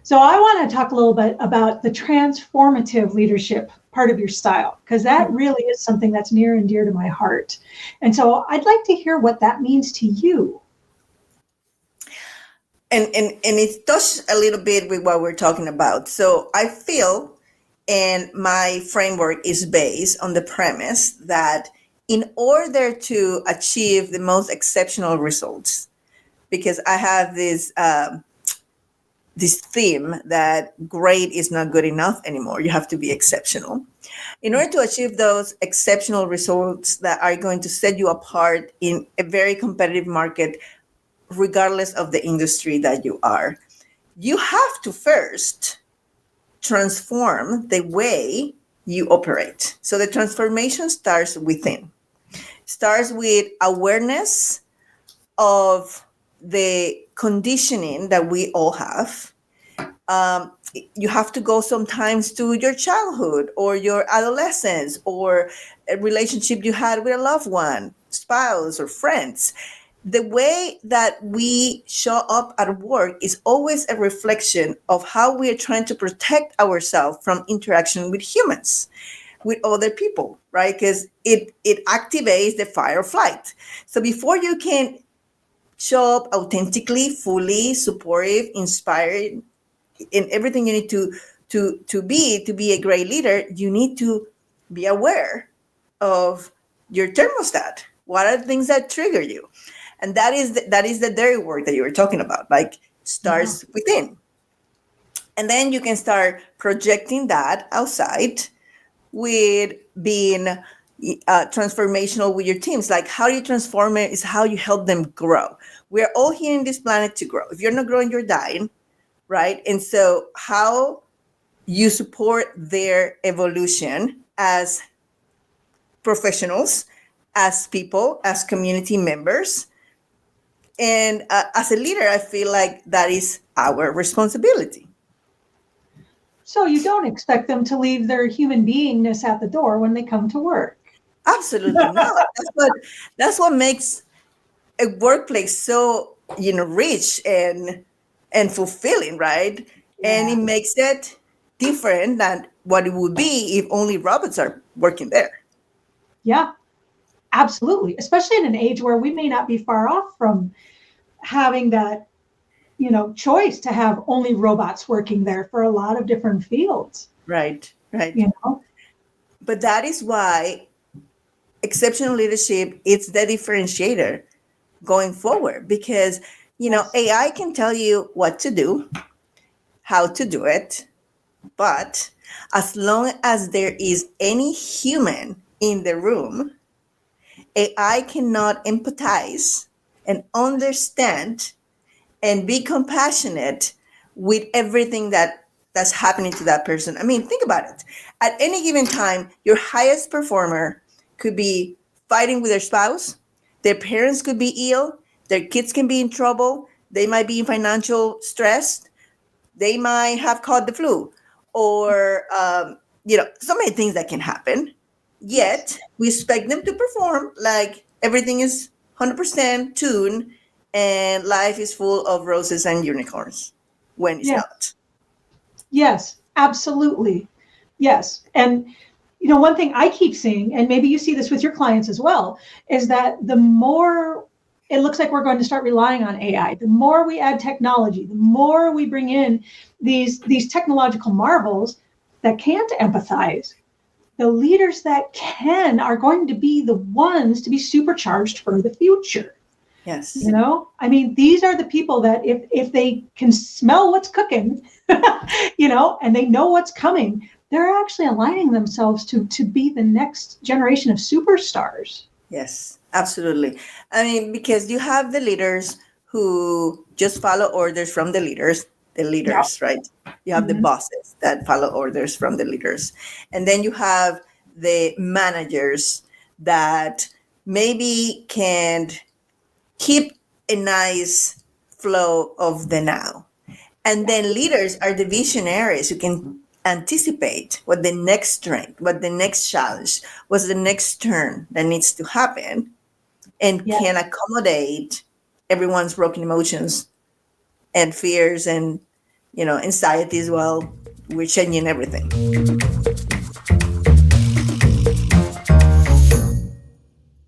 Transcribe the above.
So I want to talk a little bit about the transformative leadership part of your style, because that really is something that's near and dear to my heart. And so I'd like to hear what that means to you. And it's touched a little bit with what we're talking about. So I feel, and my framework is based on the premise that in order to achieve the most exceptional results, because I have this theme that great is not good enough anymore. You have to be exceptional. In order to achieve those exceptional results that are going to set you apart in a very competitive market, regardless of the industry that you are, you have to first transform the way you operate. So the transformation starts within. Starts with awareness of the conditioning that we all have. You have to go sometimes to your childhood or your adolescence or a relationship you had with a loved one, spouse, or friends. The way that we show up at work is always a reflection of how we are trying to protect ourselves from interaction with humans, with other people, right? Because it activates the fight or flight. So before you can show up authentically, fully supportive, inspired, in everything you need to be a great leader, you need to be aware of your thermostat. What are the things that trigger you? And that is the dirty work that you were talking about, like starts within. And then you can start projecting that outside with being transformational with your teams. Like how you transform it is how you help them grow. We're all here in this planet to grow. If you're not growing, you're dying, right? And so how you support their evolution as professionals, as people, as community members. And as a leader, I feel like that is our responsibility. So you don't expect them to leave their human beingness at the door when they come to work. Absolutely not. That's what makes a workplace so rich and fulfilling, right? Yeah. And it makes it different than what it would be if only robots are working there. Yeah, absolutely. Especially in an age where we may not be far off from having that, choice to have only robots working there for a lot of different fields. Right. Know? But that is why exceptional leadership is the differentiator going forward, because AI can tell you what to do, how to do it, but as long as there is any human in the room, AI cannot empathize and understand and be compassionate with everything that's happening to that person. I mean, think about it. At any given time, your highest performer could be fighting with their spouse, their parents could be ill, their kids can be in trouble, they might be in financial stress, they might have caught the flu, or so many things that can happen. Yet we expect them to perform like everything is 100% tuned and life is full of roses and unicorns when it's not. Yes, absolutely. Yes. And one thing I keep seeing, and maybe you see this with your clients as well, is that the more it looks like we're going to start relying on AI, the more we add technology, the more we bring in these technological marvels that can't empathize, the leaders that can are going to be the ones to be supercharged for the future. Yes. I mean, these are the people that if they can smell what's cooking, and they know what's coming, they're actually aligning themselves to be the next generation of superstars. Yes, absolutely. I mean, because you have the leaders who just follow orders from the leaders, right? You have the bosses that follow orders from the leaders. And then you have the managers that maybe can keep a nice flow of the now. And then leaders are the visionaries who can anticipate what the next strength, what the next challenge, what's the next turn that needs to happen, and can accommodate everyone's broken emotions and fears and, anxiety as well. We're changing everything.